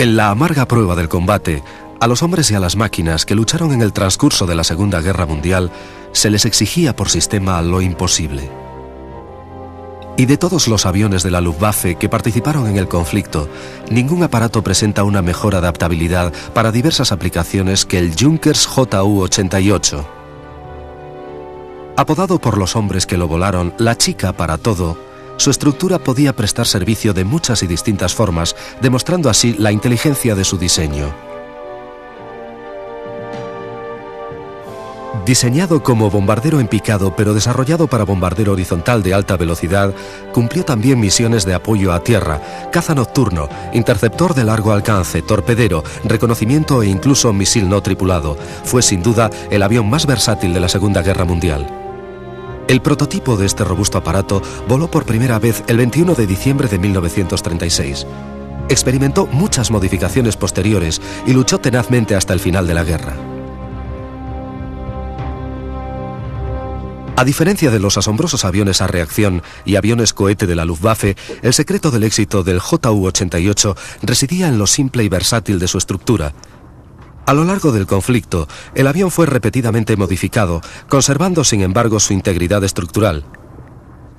En la amarga prueba del combate, a los hombres y a las máquinas que lucharon en el transcurso de la Segunda Guerra Mundial, se les exigía por sistema lo imposible. Y de todos los aviones de la Luftwaffe que participaron en el conflicto, ningún aparato presenta una mejor adaptabilidad para diversas aplicaciones que el Junkers Ju-88. Apodado por los hombres que lo volaron la chica para todo, su estructura podía prestar servicio de muchas y distintas formas, demostrando así la inteligencia de su diseño. Diseñado como bombardero en picado, pero desarrollado para bombardero horizontal de alta velocidad, cumplió también misiones de apoyo a tierra, caza nocturno, interceptor de largo alcance, torpedero, reconocimiento e incluso misil no tripulado. Fue sin duda el avión más versátil de la Segunda Guerra Mundial. El prototipo de este robusto aparato voló por primera vez el 21 de diciembre de 1936. Experimentó muchas modificaciones posteriores y luchó tenazmente hasta el final de la guerra. A diferencia de los asombrosos aviones a reacción y aviones cohete de la Luftwaffe, el secreto del éxito del Ju-88 residía en lo simple y versátil de su estructura. A lo largo del conflicto, el avión fue repetidamente modificado, conservando sin embargo su integridad estructural.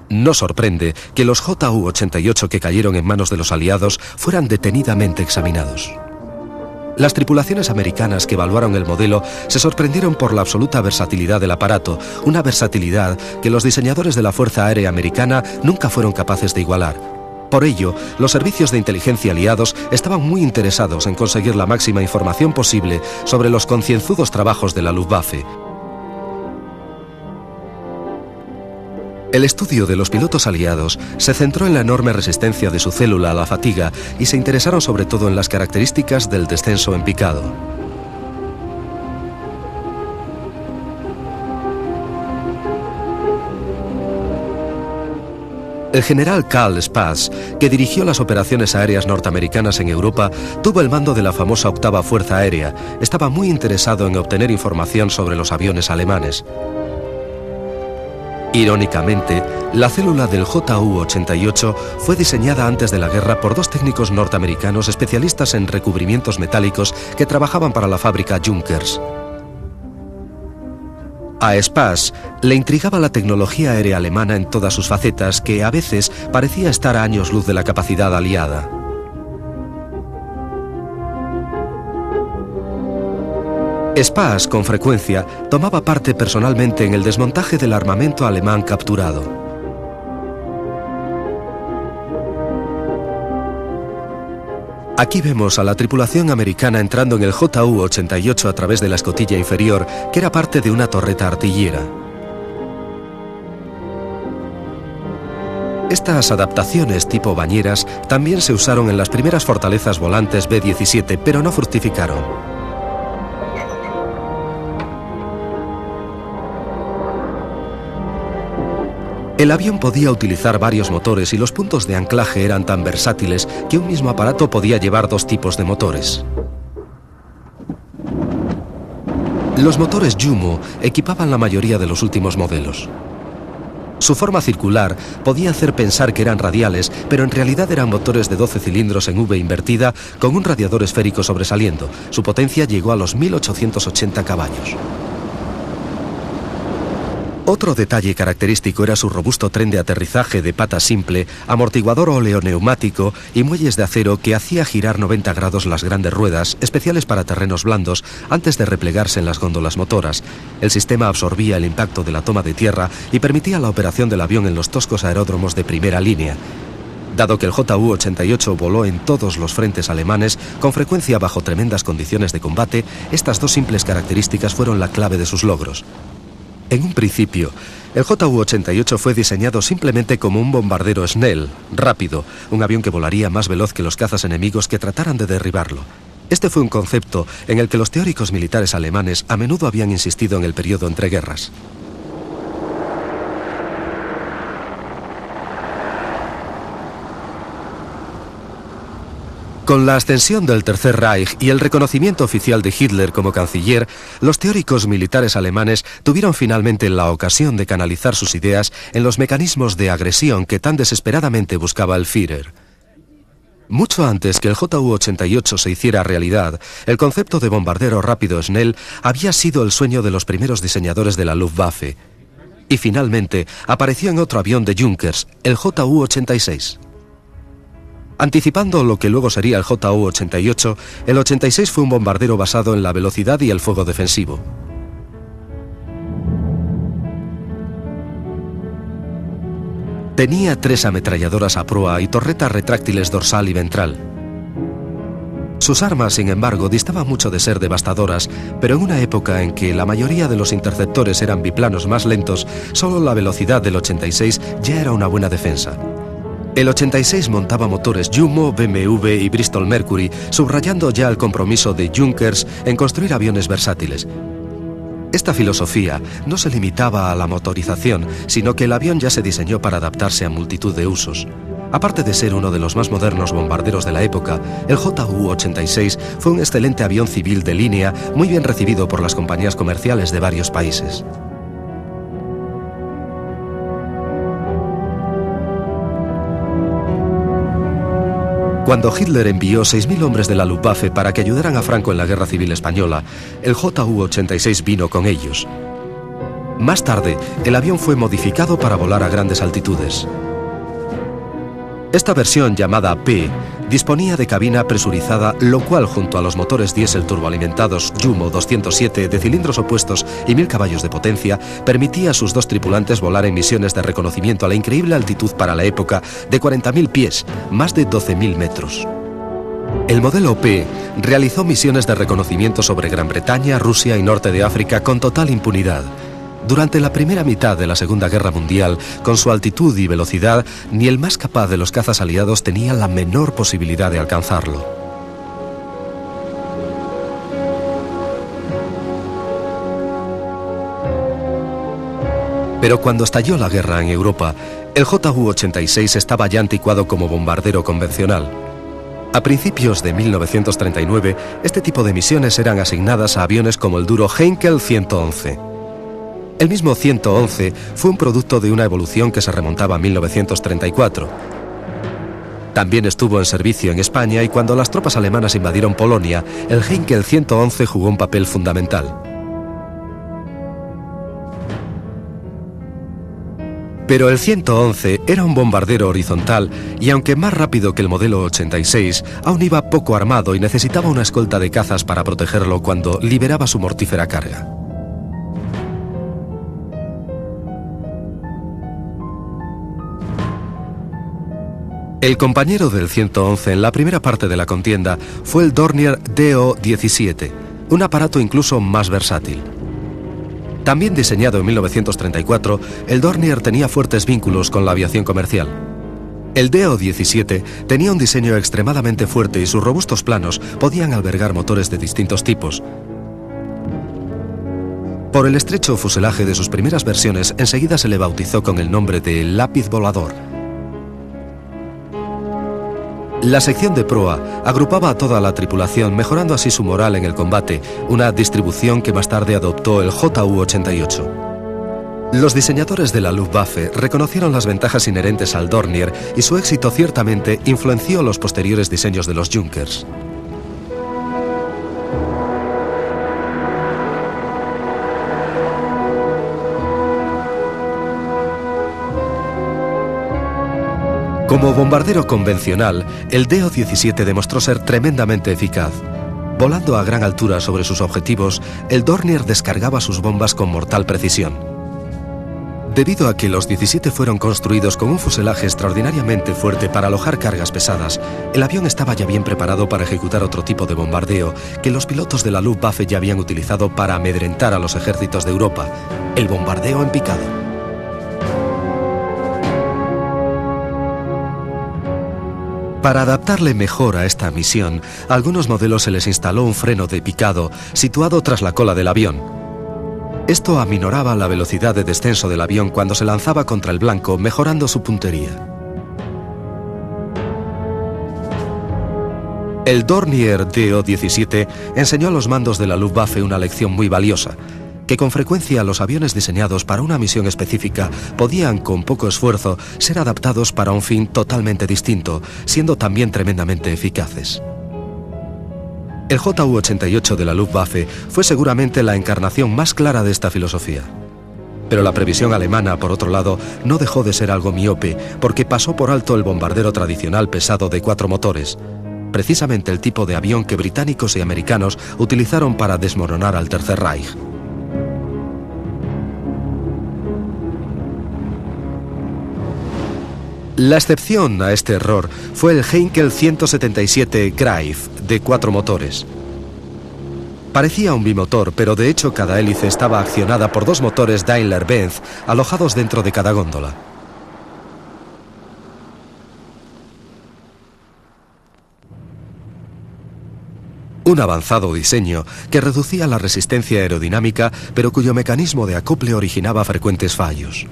No sorprende que los Ju-88 que cayeron en manos de los aliados fueran detenidamente examinados. Las tripulaciones americanas que evaluaron el modelo se sorprendieron por la absoluta versatilidad del aparato, una versatilidad que los diseñadores de la Fuerza Aérea Americana nunca fueron capaces de igualar. Por ello, los servicios de inteligencia aliados estaban muy interesados en conseguir la máxima información posible sobre los concienzudos trabajos de la Luftwaffe. El estudio de los pilotos aliados se centró en la enorme resistencia de su célula a la fatiga y se interesaron sobre todo en las características del descenso en picado. El general Karl Spaatz, que dirigió las operaciones aéreas norteamericanas en Europa, tuvo el mando de la famosa Octava Fuerza Aérea. Estaba muy interesado en obtener información sobre los aviones alemanes. Irónicamente, la célula del Ju-88 fue diseñada antes de la guerra por dos técnicos norteamericanos especialistas en recubrimientos metálicos que trabajaban para la fábrica Junkers. A Spaatz le intrigaba la tecnología aérea alemana en todas sus facetas, que a veces parecía estar a años luz de la capacidad aliada. Spaatz, con frecuencia, tomaba parte personalmente en el desmontaje del armamento alemán capturado. Aquí vemos a la tripulación americana entrando en el Ju-88 a través de la escotilla inferior, que era parte de una torreta artillera. Estas adaptaciones tipo bañeras también se usaron en las primeras fortalezas volantes B-17, pero no fructificaron. El avión podía utilizar varios motores y los puntos de anclaje eran tan versátiles que un mismo aparato podía llevar dos tipos de motores. Los motores Jumo equipaban la mayoría de los últimos modelos. Su forma circular podía hacer pensar que eran radiales, pero en realidad eran motores de 12 cilindros en V invertida con un radiador esférico sobresaliendo. Su potencia llegó a los 1880 caballos. Otro detalle característico era su robusto tren de aterrizaje de pata simple, amortiguador oleoneumático y muelles de acero que hacía girar 90 grados las grandes ruedas, especiales para terrenos blandos, antes de replegarse en las góndolas motoras. El sistema absorbía el impacto de la toma de tierra y permitía la operación del avión en los toscos aeródromos de primera línea. Dado que el Ju-88 voló en todos los frentes alemanes, con frecuencia bajo tremendas condiciones de combate, estas dos simples características fueron la clave de sus logros. En un principio, el Ju-88 fue diseñado simplemente como un bombardero Snell, rápido, un avión que volaría más veloz que los cazas enemigos que trataran de derribarlo. Este fue un concepto en el que los teóricos militares alemanes a menudo habían insistido en el periodo entre guerras. Con la ascensión del Tercer Reich y el reconocimiento oficial de Hitler como canciller, los teóricos militares alemanes tuvieron finalmente la ocasión de canalizar sus ideas en los mecanismos de agresión que tan desesperadamente buscaba el Führer. Mucho antes que el Ju-88 se hiciera realidad, el concepto de bombardero rápido Snell había sido el sueño de los primeros diseñadores de la Luftwaffe. Y finalmente apareció en otro avión de Junkers, el Ju-86. Anticipando lo que luego sería el Ju-88, el 86 fue un bombardero basado en la velocidad y el fuego defensivo. Tenía 3 ametralladoras a proa y torretas retráctiles dorsal y ventral. Sus armas, sin embargo, distaban mucho de ser devastadoras, pero en una época en que la mayoría de los interceptores eran biplanos más lentos, solo la velocidad del 86 ya era una buena defensa. El 86 montaba motores Jumo, BMW y Bristol Mercury, subrayando ya el compromiso de Junkers en construir aviones versátiles. Esta filosofía no se limitaba a la motorización, sino que el avión ya se diseñó para adaptarse a multitud de usos. Aparte de ser uno de los más modernos bombarderos de la época, el Ju-86 fue un excelente avión civil de línea, muy bien recibido por las compañías comerciales de varios países. Cuando Hitler envió 6.000 hombres de la Luftwaffe para que ayudaran a Franco en la Guerra Civil Española, el Ju-86 vino con ellos. Más tarde, el avión fue modificado para volar a grandes altitudes. Esta versión, llamada P, disponía de cabina presurizada, lo cual, junto a los motores diésel turboalimentados Jumo 207 de cilindros opuestos y 1000 caballos de potencia, permitía a sus 2 tripulantes volar en misiones de reconocimiento a la increíble altitud para la época de 40.000 pies, más de 12.000 metros. El modelo P realizó misiones de reconocimiento sobre Gran Bretaña, Rusia y norte de África con total impunidad. Durante la primera mitad de la Segunda Guerra Mundial, con su altitud y velocidad, ni el más capaz de los cazas aliados tenía la menor posibilidad de alcanzarlo. Pero cuando estalló la guerra en Europa, el Ju-86 estaba ya anticuado como bombardero convencional. A principios de 1939, este tipo de misiones eran asignadas a aviones como el duro Heinkel 111. El mismo 111 fue un producto de una evolución que se remontaba a 1934. También estuvo en servicio en España y cuando las tropas alemanas invadieron Polonia, el Heinkel 111 jugó un papel fundamental. Pero el 111 era un bombardero horizontal y aunque más rápido que el modelo 86, aún iba poco armado y necesitaba una escolta de cazas para protegerlo cuando liberaba su mortífera carga. El compañero del 111 en la primera parte de la contienda fue el Dornier Do-17, un aparato incluso más versátil. También diseñado en 1934, el Dornier tenía fuertes vínculos con la aviación comercial. El Do-17 tenía un diseño extremadamente fuerte y sus robustos planos podían albergar motores de distintos tipos. Por el estrecho fuselaje de sus primeras versiones, enseguida se le bautizó con el nombre de lápiz volador. La sección de proa agrupaba a toda la tripulación, mejorando así su moral en el combate, una distribución que más tarde adoptó el Ju-88. Los diseñadores de la Luftwaffe reconocieron las ventajas inherentes al Dornier y su éxito ciertamente influenció los posteriores diseños de los Junkers. Como bombardero convencional, el Do-17 demostró ser tremendamente eficaz. Volando a gran altura sobre sus objetivos, el Dornier descargaba sus bombas con mortal precisión. Debido a que los 17 fueron construidos con un fuselaje extraordinariamente fuerte para alojar cargas pesadas, el avión estaba ya bien preparado para ejecutar otro tipo de bombardeo que los pilotos de la Luftwaffe ya habían utilizado para amedrentar a los ejércitos de Europa, el bombardeo en picado. Para adaptarle mejor a esta misión, a algunos modelos se les instaló un freno de picado situado tras la cola del avión. Esto aminoraba la velocidad de descenso del avión cuando se lanzaba contra el blanco, mejorando su puntería. El Dornier Do-17 enseñó a los mandos de la Luftwaffe una lección muy valiosa. que con frecuencia los aviones diseñados para una misión específica podían, con poco esfuerzo, ser adaptados para un fin totalmente distinto, siendo también tremendamente eficaces. El Ju-88 de la Luftwaffe fue seguramente la encarnación más clara de esta filosofía. Pero la previsión alemana, por otro lado, no dejó de ser algo miope, porque pasó por alto el bombardero tradicional pesado de 4 motores, precisamente el tipo de avión que británicos y americanos utilizaron para desmoronar al Tercer Reich. La excepción a este error fue el Heinkel 177 Greif de 4 motores. Parecía un bimotor, pero de hecho cada hélice estaba accionada por 2 motores Daimler-Benz alojados dentro de cada góndola. Un avanzado diseño que reducía la resistencia aerodinámica, pero cuyo mecanismo de acople originaba frecuentes fallos.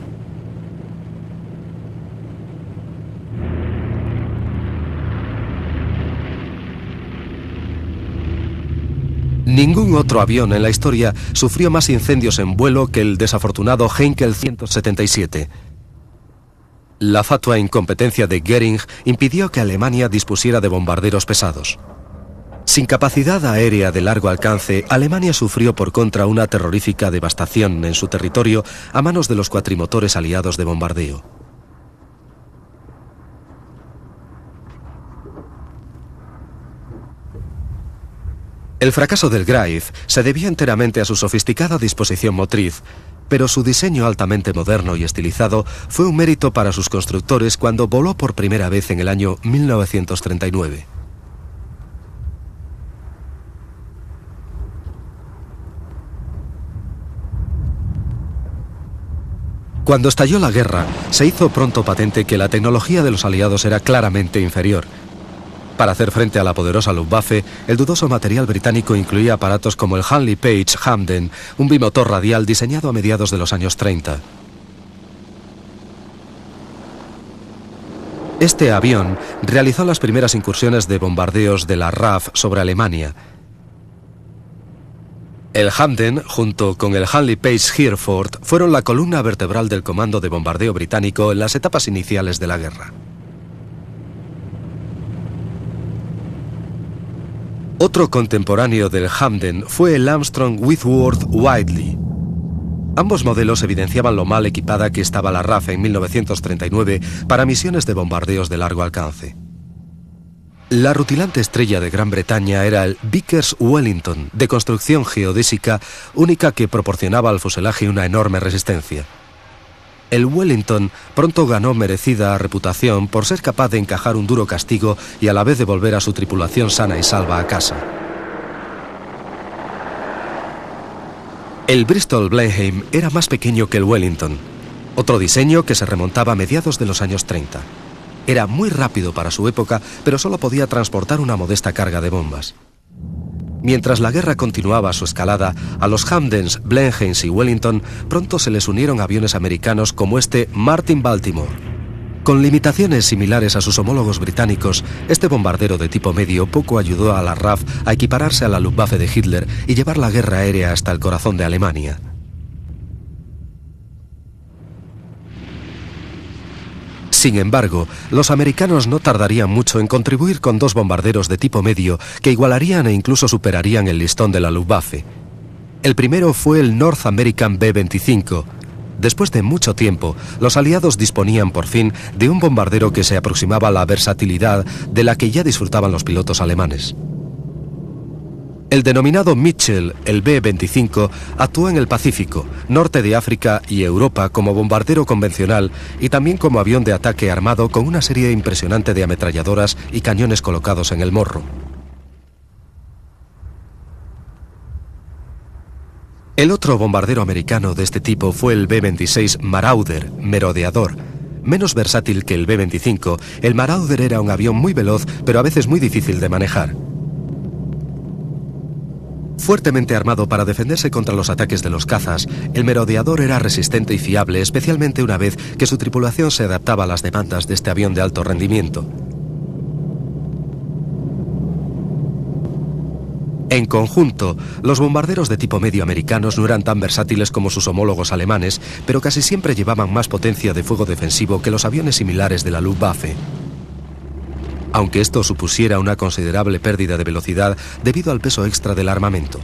Ningún otro avión en la historia sufrió más incendios en vuelo que el desafortunado Heinkel 177. La fatua incompetencia de Göring impidió que Alemania dispusiera de bombarderos pesados. Sin capacidad aérea de largo alcance, Alemania sufrió por contra una terrorífica devastación en su territorio a manos de los cuatrimotores aliados de bombardeo. El fracaso del Greif se debía enteramente a su sofisticada disposición motriz, pero su diseño altamente moderno y estilizado fue un mérito para sus constructores cuando voló por primera vez en el año 1939. Cuando estalló la guerra, se hizo pronto patente que la tecnología de los aliados era claramente inferior. Para hacer frente a la poderosa Luftwaffe, el dudoso material británico incluía aparatos como el Handley Page Hamden, un bimotor radial diseñado a mediados de los años 30. Este avión realizó las primeras incursiones de bombardeos de la RAF sobre Alemania. El Hamden, junto con el Handley Page Hereford, fueron la columna vertebral del comando de bombardeo británico en las etapas iniciales de la guerra. Otro contemporáneo del Hamden fue el Armstrong Whitworth Whiteley. Ambos modelos evidenciaban lo mal equipada que estaba la RAF en 1939 para misiones de bombardeos de largo alcance. La rutilante estrella de Gran Bretaña era el Vickers Wellington, de construcción geodésica única que proporcionaba al fuselaje una enorme resistencia. El Wellington pronto ganó merecida reputación por ser capaz de encajar un duro castigo y a la vez devolver a su tripulación sana y salva a casa. El Bristol Blenheim era más pequeño que el Wellington, otro diseño que se remontaba a mediados de los años 30. Era muy rápido para su época, pero solo podía transportar una modesta carga de bombas. Mientras la guerra continuaba su escalada, a los Hamdens, Blenheims y Wellington pronto se les unieron aviones americanos como este Martin Baltimore. Con limitaciones similares a sus homólogos británicos, este bombardero de tipo medio poco ayudó a la RAF a equipararse a la Luftwaffe de Hitler y llevar la guerra aérea hasta el corazón de Alemania. Sin embargo, los americanos no tardarían mucho en contribuir con 2 bombarderos de tipo medio que igualarían e incluso superarían el listón de la Luftwaffe. El primero fue el North American B-25. Después de mucho tiempo, los aliados disponían por fin de un bombardero que se aproximaba a la versatilidad de la que ya disfrutaban los pilotos alemanes. El denominado Mitchell, el B-25, actuó en el Pacífico, norte de África y Europa como bombardero convencional y también como avión de ataque armado con una serie impresionante de ametralladoras y cañones colocados en el morro. El otro bombardero americano de este tipo fue el B-26 Marauder, merodeador. Menos versátil que el B-25, el Marauder era un avión muy veloz, pero a veces muy difícil de manejar. Fuertemente armado para defenderse contra los ataques de los cazas, el merodeador era resistente y fiable, especialmente una vez que su tripulación se adaptaba a las demandas de este avión de alto rendimiento. En conjunto, los bombarderos de tipo medio americanos no eran tan versátiles como sus homólogos alemanes, pero casi siempre llevaban más potencia de fuego defensivo que los aviones similares de la Luftwaffe. Aunque esto supusiera una considerable pérdida de velocidad debido al peso extra del armamento.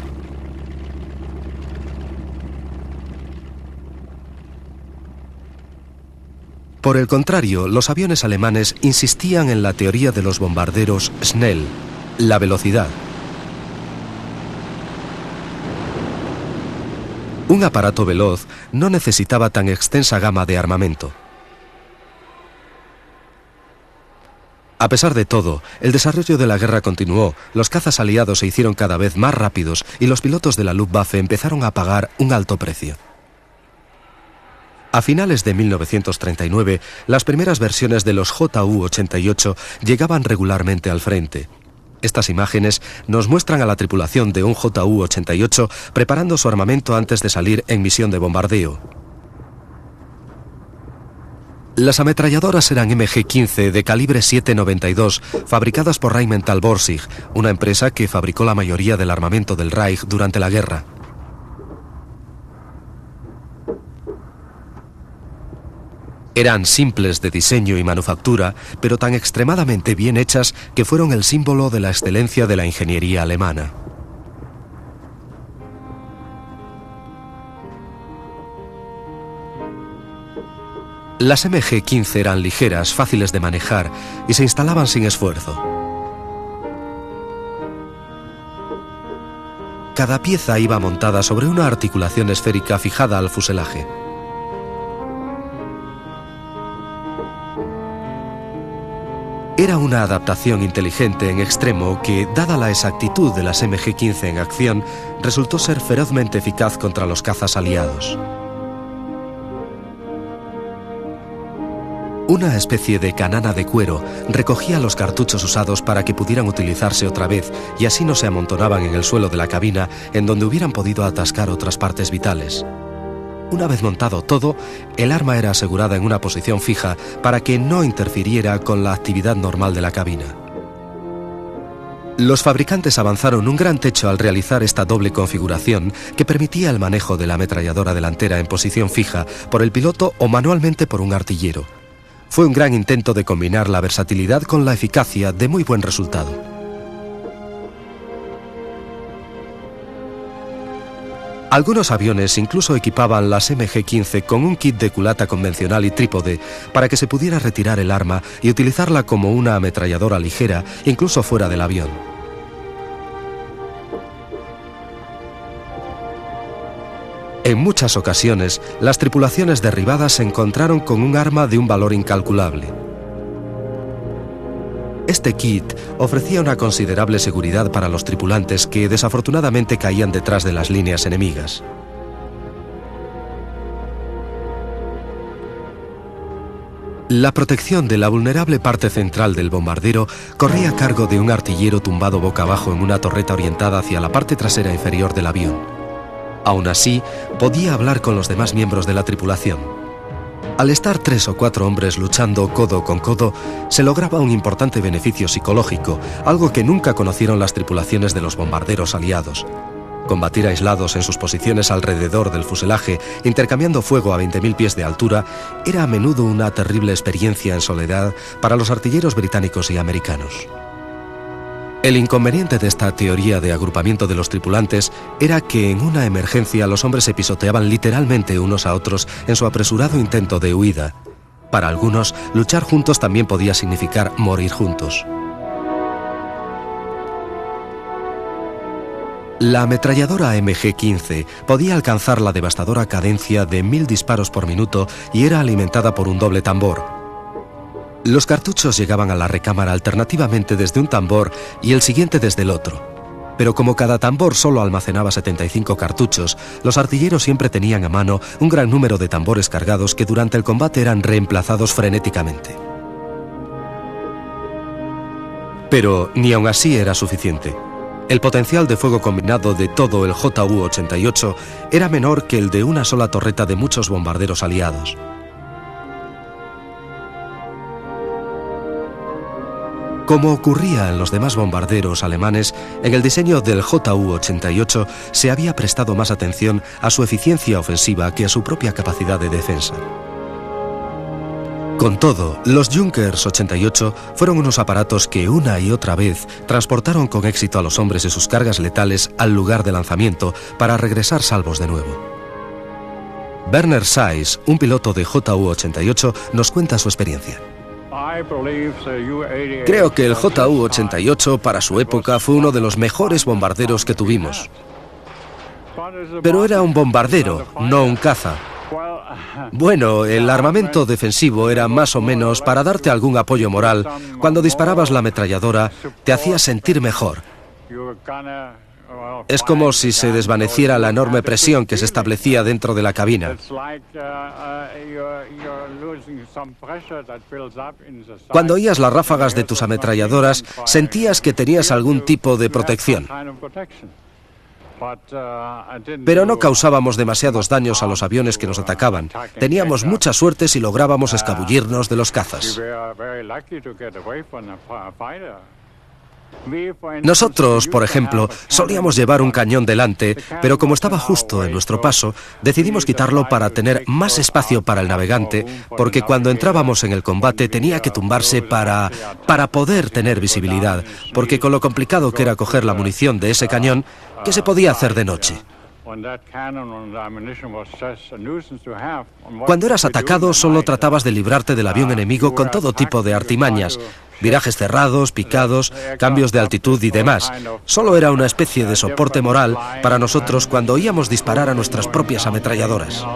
Por el contrario, los aviones alemanes insistían en la teoría de los bombarderos Schnell, la velocidad. Un aparato veloz no necesitaba tan extensa gama de armamento. A pesar de todo, el desarrollo de la guerra continuó, los cazas aliados se hicieron cada vez más rápidos y los pilotos de la Luftwaffe empezaron a pagar un alto precio. A finales de 1939, las primeras versiones de los Ju-88 llegaban regularmente al frente. Estas imágenes nos muestran a la tripulación de un Ju-88 preparando su armamento antes de salir en misión de bombardeo. Las ametralladoras eran MG-15 de calibre 7,92, fabricadas por Rheinmetall Borsig, una empresa que fabricó la mayoría del armamento del Reich durante la guerra. Eran simples de diseño y manufactura, pero tan extremadamente bien hechas que fueron el símbolo de la excelencia de la ingeniería alemana. Las MG-15 eran ligeras, fáciles de manejar y se instalaban sin esfuerzo. Cada pieza iba montada sobre una articulación esférica fijada al fuselaje. Era una adaptación inteligente en extremo que, dada la exactitud de las MG-15 en acción, resultó ser ferozmente eficaz contra los cazas aliados. Una especie de canana de cuero recogía los cartuchos usados para que pudieran utilizarse otra vez y así no se amontonaban en el suelo de la cabina en donde hubieran podido atascar otras partes vitales. Una vez montado todo, el arma era asegurada en una posición fija para que no interfiriera con la actividad normal de la cabina. Los fabricantes avanzaron un gran trecho al realizar esta doble configuración que permitía el manejo de la ametralladora delantera en posición fija por el piloto o manualmente por un artillero. Fue un gran intento de combinar la versatilidad con la eficacia de muy buen resultado. Algunos aviones incluso equipaban las MG-15 con un kit de culata convencional y trípode para que se pudiera retirar el arma y utilizarla como una ametralladora ligera, incluso fuera del avión. En muchas ocasiones, las tripulaciones derribadas se encontraron con un arma de un valor incalculable. Este kit ofrecía una considerable seguridad para los tripulantes que desafortunadamente caían detrás de las líneas enemigas. La protección de la vulnerable parte central del bombardero corría a cargo de un artillero tumbado boca abajo en una torreta orientada hacia la parte trasera inferior del avión. Aún así, podía hablar con los demás miembros de la tripulación. Al estar 3 o 4 hombres luchando codo con codo, se lograba un importante beneficio psicológico, algo que nunca conocieron las tripulaciones de los bombarderos aliados. Combatir aislados en sus posiciones alrededor del fuselaje, intercambiando fuego a 20.000 pies de altura, era a menudo una terrible experiencia en soledad para los artilleros británicos y americanos. El inconveniente de esta teoría de agrupamiento de los tripulantes era que en una emergencia los hombres se pisoteaban literalmente unos a otros en su apresurado intento de huida. Para algunos, luchar juntos también podía significar morir juntos. La ametralladora MG-15 podía alcanzar la devastadora cadencia de 1000 disparos por minuto y era alimentada por un doble tambor. Los cartuchos llegaban a la recámara alternativamente desde un tambor y el siguiente desde el otro. Pero como cada tambor solo almacenaba 75 cartuchos, los artilleros siempre tenían a mano un gran número de tambores cargados que durante el combate eran reemplazados frenéticamente. Pero ni aun así era suficiente. El potencial de fuego combinado de todo el Ju-88 era menor que el de una sola torreta de muchos bombarderos aliados. Como ocurría en los demás bombarderos alemanes, en el diseño del Ju-88 se había prestado más atención a su eficiencia ofensiva que a su propia capacidad de defensa. Con todo, los Junkers 88 fueron unos aparatos que una y otra vez transportaron con éxito a los hombres y sus cargas letales al lugar de lanzamiento para regresar salvos de nuevo. Werner Seiss, un piloto de Ju-88, nos cuenta su experiencia. Creo que el Ju-88 para su época fue uno de los mejores bombarderos que tuvimos. Pero era un bombardero, no un caza. Bueno, el armamento defensivo era más o menos para darte algún apoyo moral. Cuando disparabas la ametralladora, te hacía sentir mejor. Es como si se desvaneciera la enorme presión que se establecía dentro de la cabina. Cuando oías las ráfagas de tus ametralladoras, sentías que tenías algún tipo de protección. Pero no causábamos demasiados daños a los aviones que nos atacaban. Teníamos mucha suerte si lográbamos escabullirnos de los cazas. Nosotros, por ejemplo, solíamos llevar un cañón delante, pero como estaba justo en nuestro paso, decidimos quitarlo para tener más espacio para el navegante, porque cuando entrábamos en el combate tenía que tumbarse para poder tener visibilidad, porque con lo complicado que era coger la munición de ese cañón, ¿qué se podía hacer de noche? Cuando eras atacado, solo tratabas de librarte del avión enemigo con todo tipo de artimañas, virajes cerrados, picados, cambios de altitud y demás. Solo era una especie de soporte moral para nosotros cuando oíamos disparar a nuestras propias ametralladoras.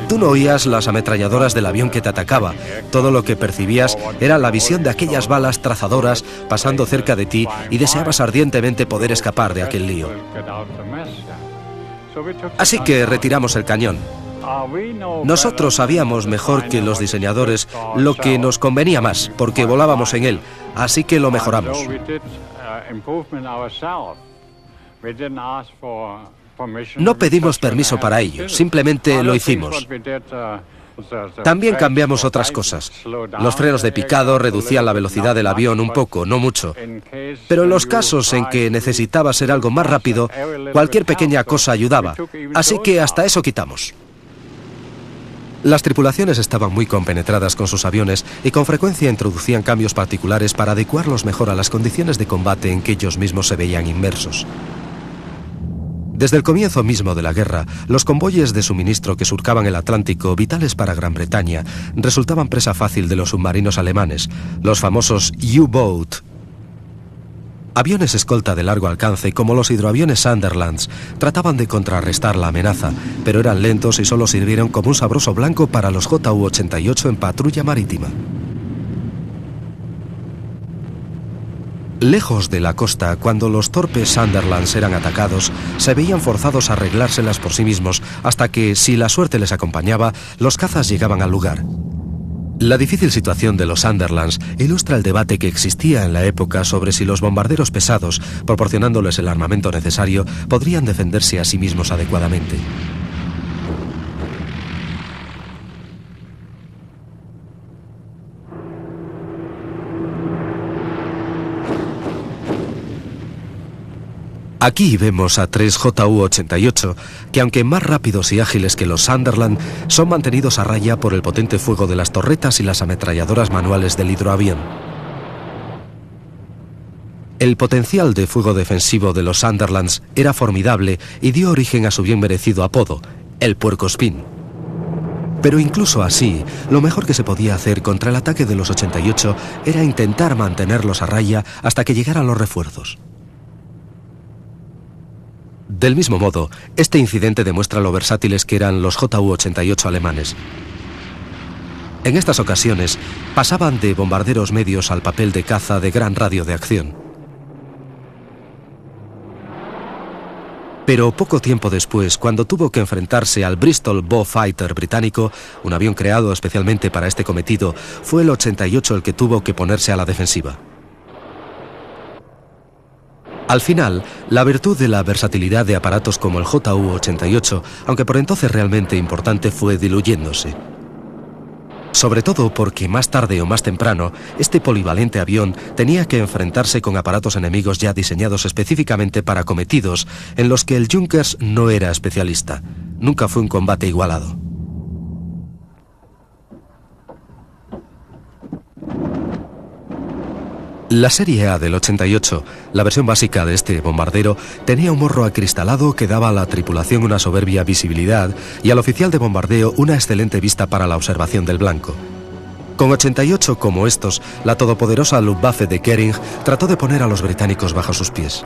Tú no oías las ametralladoras del avión que te atacaba. Todo lo que percibías era la visión de aquellas balas trazadoras pasando cerca de ti y deseabas ardientemente poder escapar de aquel lío. Así que retiramos el cañón. Nosotros sabíamos mejor que los diseñadores lo que nos convenía más, porque volábamos en él, así que lo mejoramos. No pedimos permiso para ello, simplemente lo hicimos. También cambiamos otras cosas. Los frenos de picado reducían la velocidad del avión un poco, no mucho. Pero en los casos en que necesitaba ser algo más rápido, cualquier pequeña cosa ayudaba. Así que hasta eso quitamos. Las tripulaciones estaban muy compenetradas con sus aviones y con frecuencia introducían cambios particulares para adecuarlos mejor a las condiciones de combate en que ellos mismos se veían inmersos. Desde el comienzo mismo de la guerra, los convoyes de suministro que surcaban el Atlántico, vitales para Gran Bretaña, resultaban presa fácil de los submarinos alemanes, los famosos U-Boat. Aviones escolta de largo alcance, como los hidroaviones Sunderlands, trataban de contrarrestar la amenaza, pero eran lentos y solo sirvieron como un sabroso blanco para los Ju-88 en patrulla marítima. Lejos de la costa, cuando los torpes Sunderlands eran atacados, se veían forzados a arreglárselas por sí mismos hasta que, si la suerte les acompañaba, los cazas llegaban al lugar. La difícil situación de los Sunderlands ilustra el debate que existía en la época sobre si los bombarderos pesados, proporcionándoles el armamento necesario, podrían defenderse a sí mismos adecuadamente. Aquí vemos a 3 Ju-88 que, aunque más rápidos y ágiles que los Sunderland, son mantenidos a raya por el potente fuego de las torretas y las ametralladoras manuales del hidroavión. El potencial de fuego defensivo de los Sunderlands era formidable y dio origen a su bien merecido apodo, el puercoespín. Pero incluso así, lo mejor que se podía hacer contra el ataque de los 88 era intentar mantenerlos a raya hasta que llegaran los refuerzos. Del mismo modo, este incidente demuestra lo versátiles que eran los Ju-88 alemanes. En estas ocasiones, pasaban de bombarderos medios al papel de caza de gran radio de acción. Pero poco tiempo después, cuando tuvo que enfrentarse al Bristol Beaufighter británico, un avión creado especialmente para este cometido, fue el 88 el que tuvo que ponerse a la defensiva. Al final, la virtud de la versatilidad de aparatos como el Ju-88, aunque por entonces realmente importante, fue diluyéndose. Sobre todo porque más tarde o más temprano, este polivalente avión tenía que enfrentarse con aparatos enemigos ya diseñados específicamente para cometidos en los que el Junkers no era especialista. Nunca fue un combate igualado. La serie A del 88, la versión básica de este bombardero, tenía un morro acristalado que daba a la tripulación una soberbia visibilidad y al oficial de bombardeo una excelente vista para la observación del blanco. Con 88 como estos, la todopoderosa Luftwaffe de Goering trató de poner a los británicos bajo sus pies.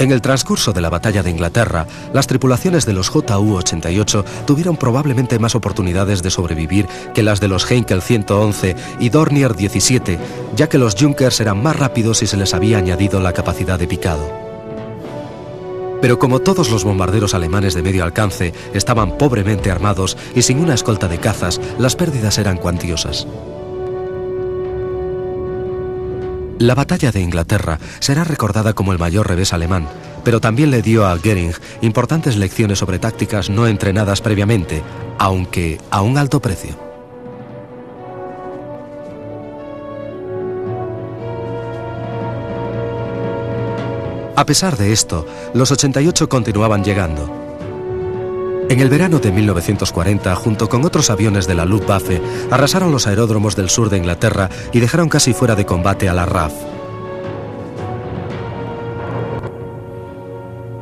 En el transcurso de la batalla de Inglaterra, las tripulaciones de los Ju-88 tuvieron probablemente más oportunidades de sobrevivir que las de los Heinkel 111 y Dornier 17, ya que los Junkers eran más rápidos y se les había añadido la capacidad de picado. Pero como todos los bombarderos alemanes de medio alcance estaban pobremente armados y sin una escolta de cazas, las pérdidas eran cuantiosas. La batalla de Inglaterra será recordada como el mayor revés alemán, pero también le dio a Goering importantes lecciones sobre tácticas no entrenadas previamente, aunque a un alto precio. A pesar de esto, los 88 continuaban llegando. En el verano de 1940, junto con otros aviones de la Luftwaffe, arrasaron los aeródromos del sur de Inglaterra y dejaron casi fuera de combate a la RAF.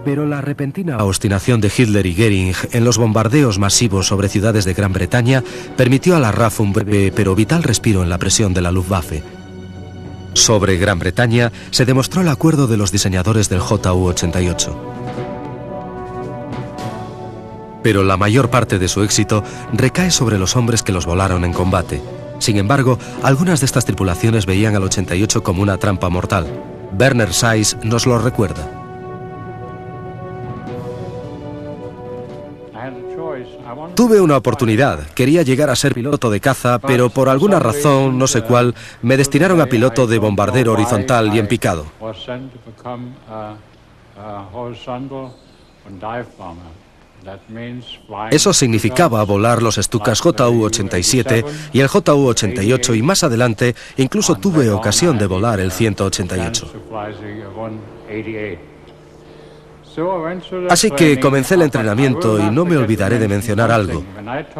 Pero la repentina obstinación de Hitler y Goering en los bombardeos masivos sobre ciudades de Gran Bretaña permitió a la RAF un breve pero vital respiro en la presión de la Luftwaffe. Sobre Gran Bretaña se demostró el acuerdo de los diseñadores del Ju-88. Pero la mayor parte de su éxito recae sobre los hombres que los volaron en combate. Sin embargo, algunas de estas tripulaciones veían al 88 como una trampa mortal. Werner Seiss nos lo recuerda. Tuve una oportunidad, quería llegar a ser piloto de caza, pero por alguna razón, no sé cuál, me destinaron a piloto de bombardero horizontal y en picado. Eso significaba volar los Stukas Ju-87 y el Ju-88 y más adelante incluso tuve ocasión de volar el 188. Así que comencé el entrenamiento y no me olvidaré de mencionar algo.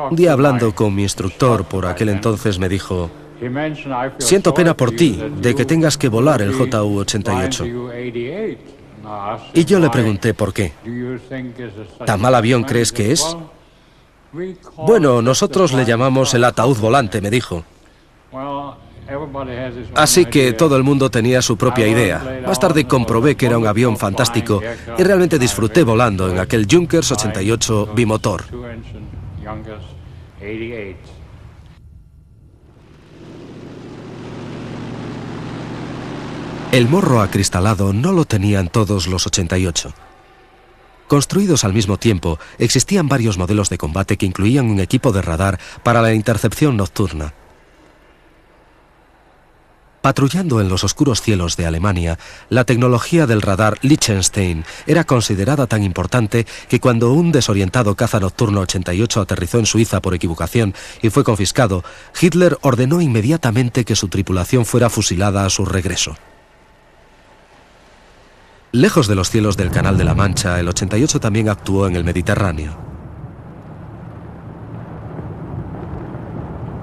Un día hablando con mi instructor por aquel entonces me dijo: siento pena por ti de que tengas que volar el Ju-88. Y yo le pregunté por qué. ¿Tan mal avión crees que es? Bueno, nosotros le llamamos el ataúd volante, me dijo. Así que todo el mundo tenía su propia idea. Más tarde comprobé que era un avión fantástico y realmente disfruté volando en aquel Junkers 88 bimotor. El morro acristalado no lo tenían todos los 88. Construidos al mismo tiempo, existían varios modelos de combate que incluían un equipo de radar para la intercepción nocturna. Patrullando en los oscuros cielos de Alemania, la tecnología del radar Liechtenstein era considerada tan importante que cuando un desorientado caza nocturno 88 aterrizó en Suiza por equivocación y fue confiscado, Hitler ordenó inmediatamente que su tripulación fuera fusilada a su regreso. Lejos de los cielos del Canal de la Mancha, el 88 también actuó en el Mediterráneo.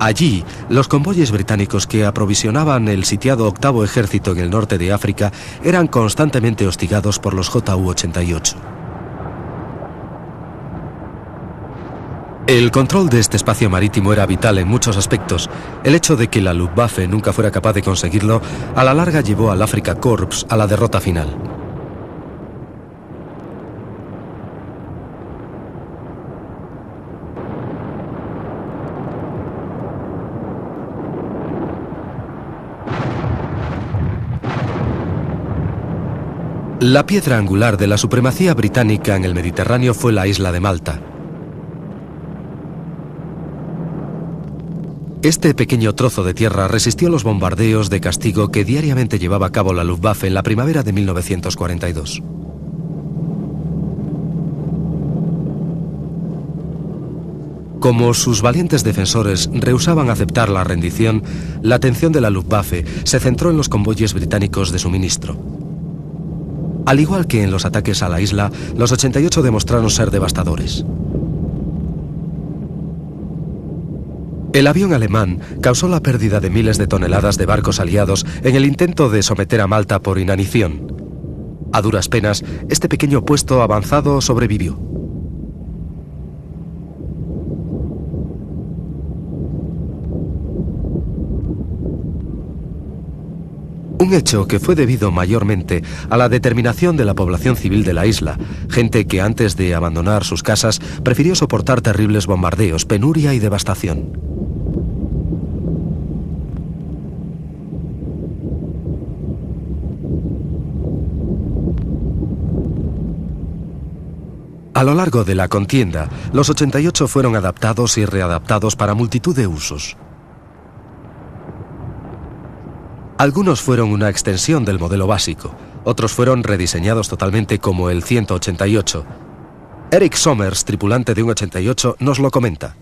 Allí, los convoyes británicos que aprovisionaban el sitiado octavo ejército en el norte de África eran constantemente hostigados por los Ju-88. El control de este espacio marítimo era vital en muchos aspectos. El hecho de que la Luftwaffe nunca fuera capaz de conseguirlo, a la larga llevó al Afrika Korps a la derrota final. La piedra angular de la supremacía británica en el Mediterráneo fue la isla de Malta. Este pequeño trozo de tierra resistió los bombardeos de castigo que diariamente llevaba a cabo la Luftwaffe en la primavera de 1942. Como sus valientes defensores rehusaban aceptar la rendición, la atención de la Luftwaffe se centró en los convoyes británicos de suministro. Al igual que en los ataques a la isla, los 88 demostraron ser devastadores. El avión alemán causó la pérdida de miles de toneladas de barcos aliados en el intento de someter a Malta por inanición. A duras penas, este pequeño puesto avanzado sobrevivió. Un hecho que fue debido mayormente a la determinación de la población civil de la isla, gente que antes de abandonar sus casas prefirió soportar terribles bombardeos, penuria y devastación. A lo largo de la contienda, los 88 fueron adaptados y readaptados para multitud de usos. Algunos fueron una extensión del modelo básico, otros fueron rediseñados totalmente como el 188. Eric Sommers, tripulante de un 88, nos lo comenta.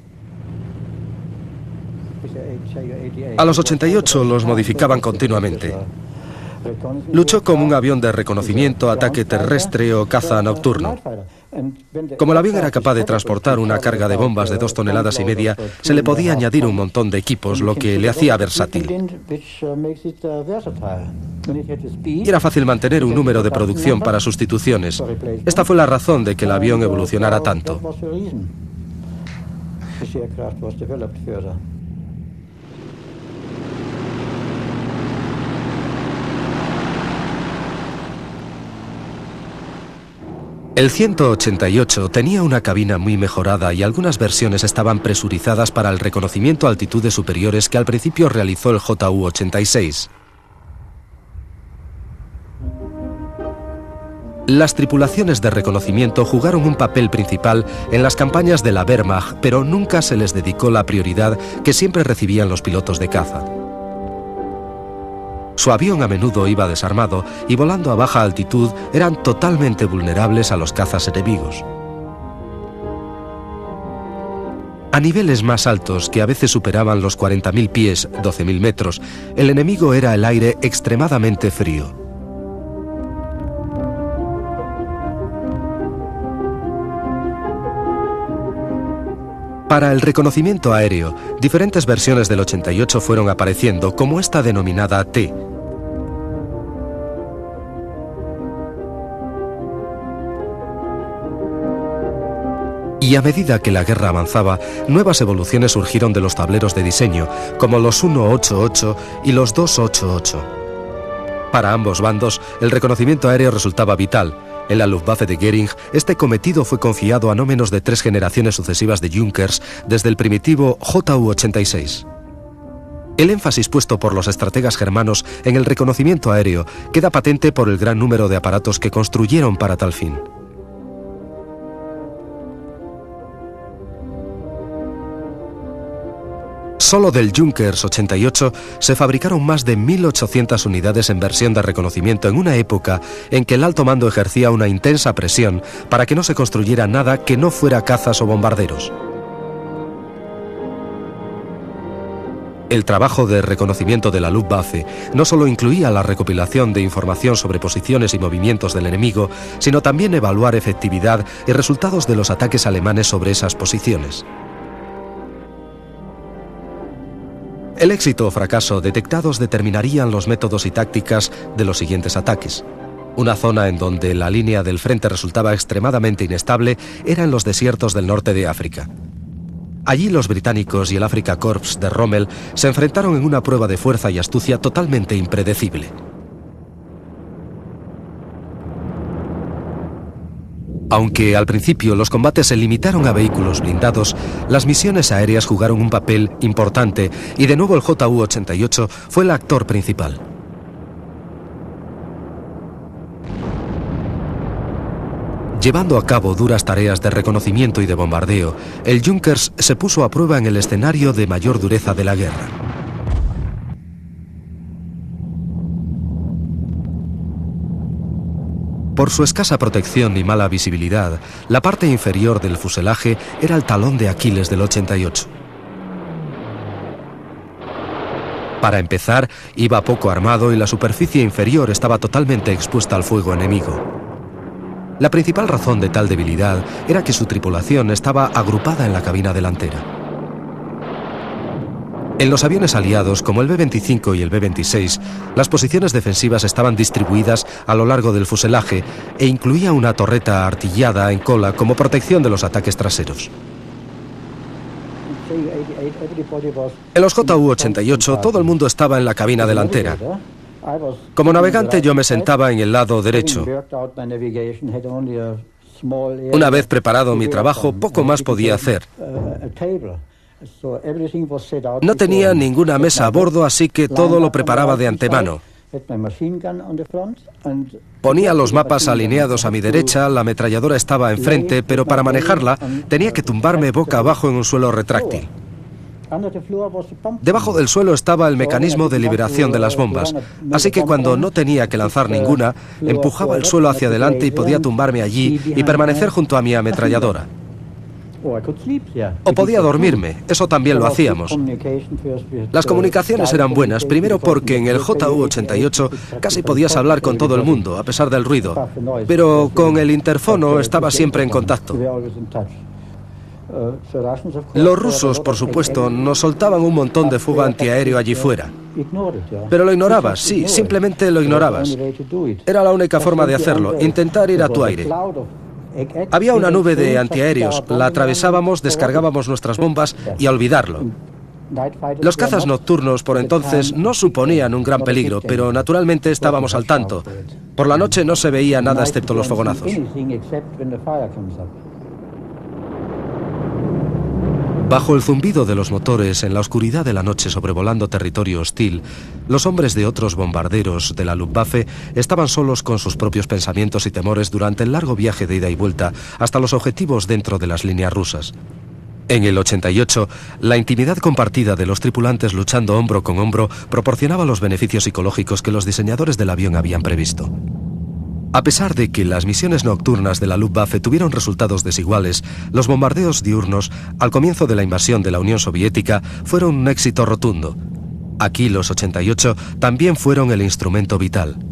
A los 88 los modificaban continuamente. Luchó como un avión de reconocimiento, ataque terrestre o caza nocturno. Como el avión era capaz de transportar una carga de bombas de 2,5 toneladas, se le podía añadir un montón de equipos, lo que le hacía versátil. Y era fácil mantener un número de producción para sustituciones. Esta fue la razón de que el avión evolucionara tanto. El 188 tenía una cabina muy mejorada y algunas versiones estaban presurizadas para el reconocimiento a altitudes superiores que al principio realizó el JU-86. Las tripulaciones de reconocimiento jugaron un papel principal en las campañas de la Wehrmacht, pero nunca se les dedicó la prioridad que siempre recibían los pilotos de caza. Su avión a menudo iba desarmado y volando a baja altitud eran totalmente vulnerables a los cazas enemigos. A niveles más altos, que a veces superaban los 40.000 pies, 12.000 metros, el enemigo era el aire extremadamente frío. Para el reconocimiento aéreo, diferentes versiones del 88 fueron apareciendo, como esta denominada T. Y a medida que la guerra avanzaba, nuevas evoluciones surgieron de los tableros de diseño, como los 188 y los 288. Para ambos bandos, el reconocimiento aéreo resultaba vital. En la Luftwaffe de Göring, este cometido fue confiado a no menos de 3 generaciones sucesivas de Junkers, desde el primitivo JU-86. El énfasis puesto por los estrategas germanos en el reconocimiento aéreo queda patente por el gran número de aparatos que construyeron para tal fin. Solo del Junkers 88 se fabricaron más de 1.800 unidades en versión de reconocimiento en una época en que el alto mando ejercía una intensa presión para que no se construyera nada que no fuera cazas o bombarderos. El trabajo de reconocimiento de la Luftwaffe no solo incluía la recopilación de información sobre posiciones y movimientos del enemigo, sino también evaluar efectividad y resultados de los ataques alemanes sobre esas posiciones. El éxito o fracaso detectados determinarían los métodos y tácticas de los siguientes ataques. Una zona en donde la línea del frente resultaba extremadamente inestable era en los desiertos del norte de África. Allí los británicos y el Afrika Korps de Rommel se enfrentaron en una prueba de fuerza y astucia totalmente impredecible. Aunque al principio los combates se limitaron a vehículos blindados, las misiones aéreas jugaron un papel importante y de nuevo el JU-88 fue el actor principal. Llevando a cabo duras tareas de reconocimiento y de bombardeo, el Junkers se puso a prueba en el escenario de mayor dureza de la guerra. Por su escasa protección y mala visibilidad, la parte inferior del fuselaje era el talón de Aquiles del 88. Para empezar, iba poco armado y la superficie inferior estaba totalmente expuesta al fuego enemigo. La principal razón de tal debilidad era que su tripulación estaba agrupada en la cabina delantera. En los aviones aliados, como el B-25 y el B-26, las posiciones defensivas estaban distribuidas a lo largo del fuselaje e incluía una torreta artillada en cola como protección de los ataques traseros. En los JU-88 todo el mundo estaba en la cabina delantera. Como navegante yo me sentaba en el lado derecho. Una vez preparado mi trabajo, poco más podía hacer. No tenía ninguna mesa a bordo, así que todo lo preparaba de antemano. Ponía los mapas alineados a mi derecha, la ametralladora estaba enfrente, pero para manejarla tenía que tumbarme boca abajo en un suelo retráctil. Debajo del suelo estaba el mecanismo de liberación de las bombas, así que cuando no tenía que lanzar ninguna, empujaba el suelo hacia adelante y podía tumbarme allí y permanecer junto a mi ametralladora. O podía dormirme, eso también lo hacíamos. Las comunicaciones eran buenas, primero porque en el JU-88 casi podías hablar con todo el mundo, a pesar del ruido, pero con el interfono estaba siempre en contacto. Los rusos, por supuesto, nos soltaban un montón de fuego antiaéreo allí fuera. Pero lo ignorabas, sí, simplemente lo ignorabas. Era la única forma de hacerlo, intentar ir a tu aire. Había una nube de antiaéreos, la atravesábamos, descargábamos nuestras bombas y a olvidarlo. Los cazas nocturnos por entonces no suponían un gran peligro, pero naturalmente estábamos al tanto. Por la noche no se veía nada excepto los fogonazos. Bajo el zumbido de los motores, en la oscuridad de la noche sobrevolando territorio hostil, los hombres de otros bombarderos de la Luftwaffe estaban solos con sus propios pensamientos y temores durante el largo viaje de ida y vuelta hasta los objetivos dentro de las líneas rusas. En el 88, la intimidad compartida de los tripulantes luchando hombro con hombro proporcionaba los beneficios psicológicos que los diseñadores del avión habían previsto. A pesar de que las misiones nocturnas de la Luftwaffe tuvieron resultados desiguales, los bombardeos diurnos, al comienzo de la invasión de la Unión Soviética, fueron un éxito rotundo. Aquí los 88 también fueron el instrumento vital.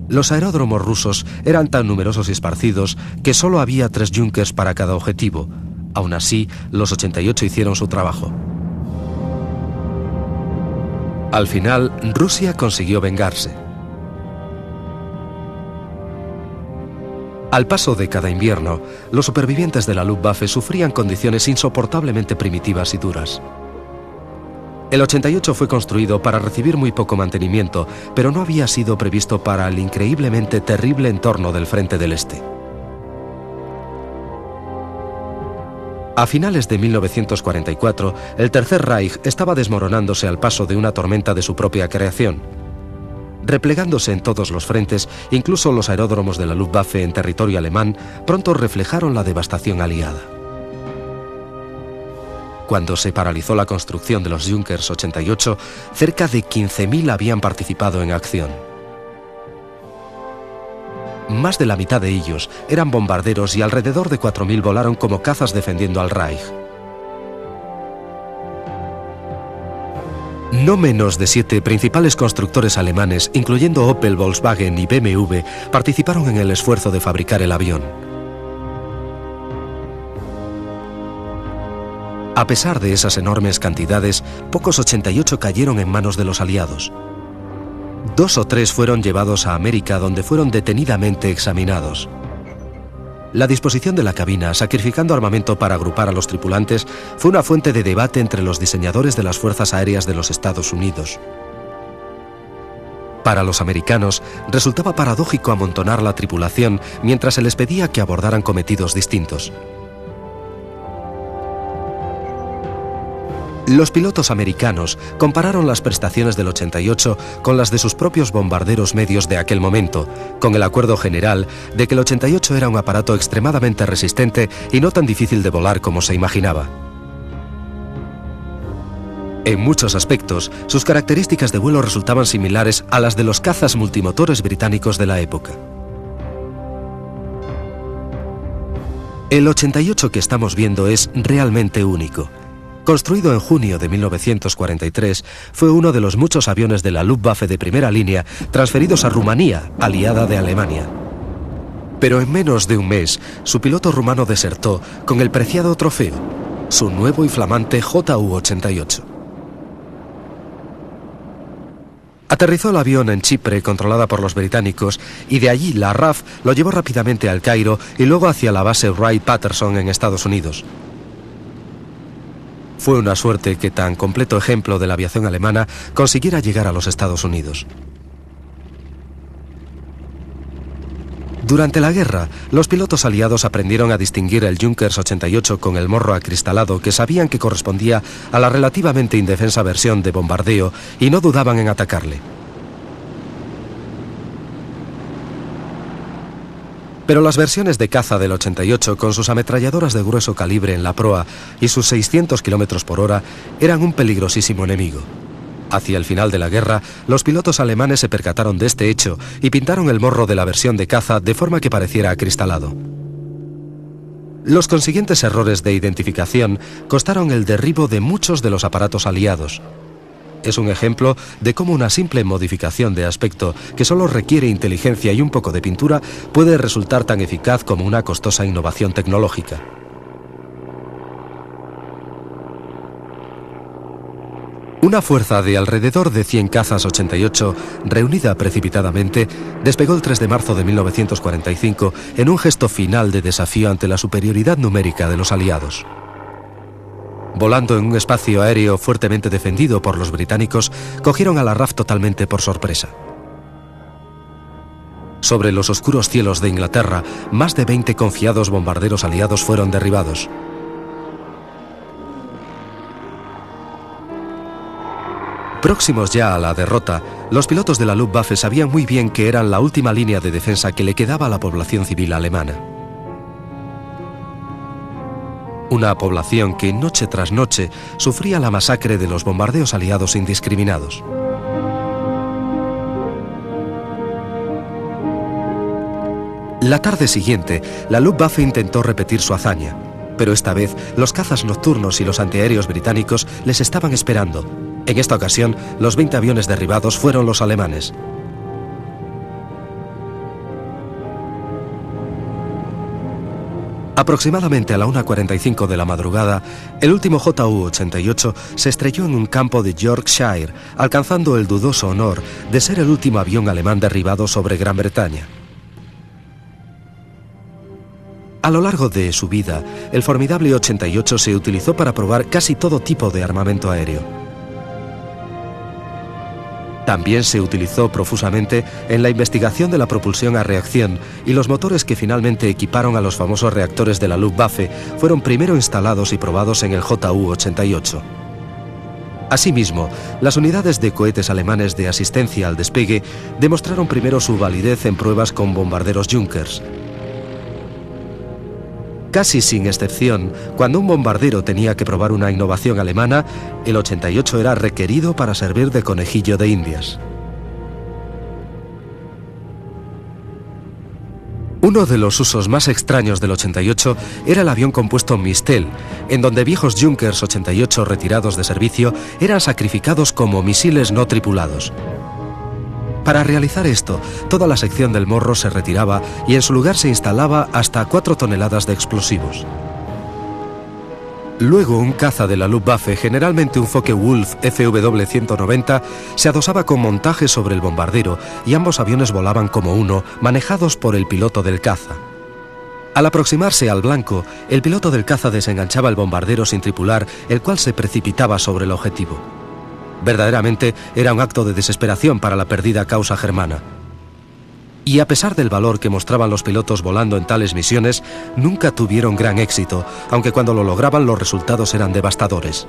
Los aeródromos rusos eran tan numerosos y esparcidos que solo había 3 Junkers para cada objetivo. Aún así, los 88 hicieron su trabajo. Al final, Rusia consiguió vengarse. Al paso de cada invierno, los supervivientes de la Luftwaffe sufrían condiciones insoportablemente primitivas y duras. El 88 fue construido para recibir muy poco mantenimiento, pero no había sido previsto para el increíblemente terrible entorno del Frente del Este. A finales de 1944, el Tercer Reich estaba desmoronándose al paso de una tormenta de su propia creación. Replegándose en todos los frentes, incluso los aeródromos de la Luftwaffe en territorio alemán, pronto reflejaron la devastación aliada. Cuando se paralizó la construcción de los Junkers 88, cerca de 15.000 habían participado en acción. Más de la mitad de ellos eran bombarderos y alrededor de 4.000 volaron como cazas defendiendo al Reich. No menos de 7 principales constructores alemanes, incluyendo Opel, Volkswagen y BMW, participaron en el esfuerzo de fabricar el avión. A pesar de esas enormes cantidades, pocos 88 cayeron en manos de los aliados. 2 o 3 fueron llevados a América, donde fueron detenidamente examinados. La disposición de la cabina, sacrificando armamento para agrupar a los tripulantes, fue una fuente de debate entre los diseñadores de las Fuerzas Aéreas de los Estados Unidos. Para los americanos, resultaba paradójico amontonar la tripulación mientras se les pedía que abordaran cometidos distintos. Los pilotos americanos compararon las prestaciones del 88 con las de sus propios bombarderos medios de aquel momento, con el acuerdo general de que el 88 era un aparato extremadamente resistente y no tan difícil de volar como se imaginaba. En muchos aspectos, sus características de vuelo resultaban similares a las de los cazas multimotores británicos de la época. El 88 que estamos viendo es realmente único. Construido en junio de 1943, fue uno de los muchos aviones de la Luftwaffe de primera línea transferidos a Rumanía, aliada de Alemania. Pero en menos de un mes, su piloto rumano desertó con el preciado trofeo, su nuevo y flamante JU-88. Aterrizó el avión en Chipre, controlada por los británicos, y de allí la RAF lo llevó rápidamente al Cairo y luego hacia la base Wright-Patterson en Estados Unidos. Fue una suerte que tan completo ejemplo de la aviación alemana consiguiera llegar a los Estados Unidos. Durante la guerra, los pilotos aliados aprendieron a distinguir el Junkers 88 con el morro acristalado que sabían que correspondía a la relativamente indefensa versión de bombardeo y no dudaban en atacarle. Pero las versiones de caza del 88, con sus ametralladoras de grueso calibre en la proa y sus 600 km por hora, eran un peligrosísimo enemigo. Hacia el final de la guerra, los pilotos alemanes se percataron de este hecho y pintaron el morro de la versión de caza de forma que pareciera acristalado. Los consiguientes errores de identificación costaron el derribo de muchos de los aparatos aliados. Es un ejemplo de cómo una simple modificación de aspecto que solo requiere inteligencia y un poco de pintura puede resultar tan eficaz como una costosa innovación tecnológica. Una fuerza de alrededor de 100 cazas 88, reunida precipitadamente, despegó el 3 de marzo de 1945 en un gesto final de desafío ante la superioridad numérica de los aliados. Volando en un espacio aéreo fuertemente defendido por los británicos, cogieron a la RAF totalmente por sorpresa. Sobre los oscuros cielos de Inglaterra, más de 20 confiados bombarderos aliados fueron derribados. Próximos ya a la derrota, los pilotos de la Luftwaffe sabían muy bien que eran la última línea de defensa que le quedaba a la población civil alemana. Una población que noche tras noche sufría la masacre de los bombardeos aliados indiscriminados. La tarde siguiente, la Luftwaffe intentó repetir su hazaña, pero esta vez los cazas nocturnos y los antiaéreos británicos les estaban esperando. En esta ocasión, los 20 aviones derribados fueron los alemanes. Aproximadamente a la 1:45 de la madrugada, el último JU-88 se estrelló en un campo de Yorkshire, alcanzando el dudoso honor de ser el último avión alemán derribado sobre Gran Bretaña. A lo largo de su vida, el formidable 88 se utilizó para probar casi todo tipo de armamento aéreo. También se utilizó profusamente en la investigación de la propulsión a reacción, y los motores que finalmente equiparon a los famosos reactores de la Luftwaffe fueron primero instalados y probados en el JU-88. Asimismo, las unidades de cohetes alemanes de asistencia al despegue demostraron primero su validez en pruebas con bombarderos Junkers. Casi sin excepción, cuando un bombardero tenía que probar una innovación alemana, el 88 era requerido para servir de conejillo de Indias. Uno de los usos más extraños del 88 era el avión compuesto Mistel, en donde viejos Junkers 88 retirados de servicio eran sacrificados como misiles no tripulados. Para realizar esto, toda la sección del morro se retiraba y en su lugar se instalaba hasta 4 toneladas de explosivos. Luego, un caza de la Luftwaffe, generalmente un Focke-Wulf FW-190, se adosaba con montaje sobre el bombardero y ambos aviones volaban como uno, manejados por el piloto del caza. Al aproximarse al blanco, el piloto del caza desenganchaba el bombardero sin tripular, el cual se precipitaba sobre el objetivo. Verdaderamente era un acto de desesperación para la perdida causa germana. Y a pesar del valor que mostraban los pilotos volando en tales misiones, nunca tuvieron gran éxito, aunque cuando lo lograban los resultados eran devastadores.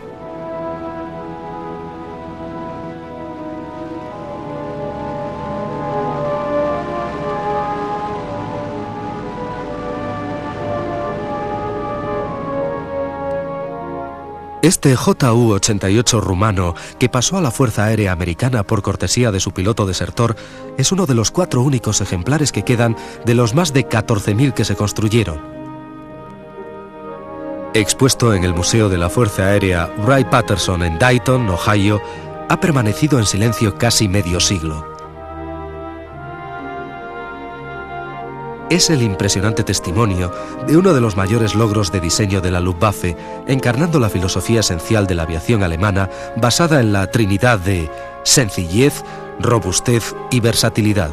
Este JU-88 rumano, que pasó a la Fuerza Aérea Americana por cortesía de su piloto desertor, es uno de los 4 únicos ejemplares que quedan de los más de 14.000 que se construyeron. Expuesto en el Museo de la Fuerza Aérea Wright-Patterson en Dayton, Ohio, ha permanecido en silencio casi medio siglo. Es el impresionante testimonio de uno de los mayores logros de diseño de la Luftwaffe, encarnando la filosofía esencial de la aviación alemana basada en la trinidad de sencillez, robustez y versatilidad.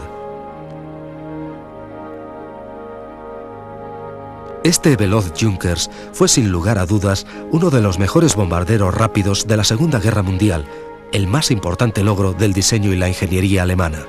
Este veloz Junkers fue sin lugar a dudas uno de los mejores bombarderos rápidos de la Segunda Guerra Mundial, el más importante logro del diseño y la ingeniería alemana.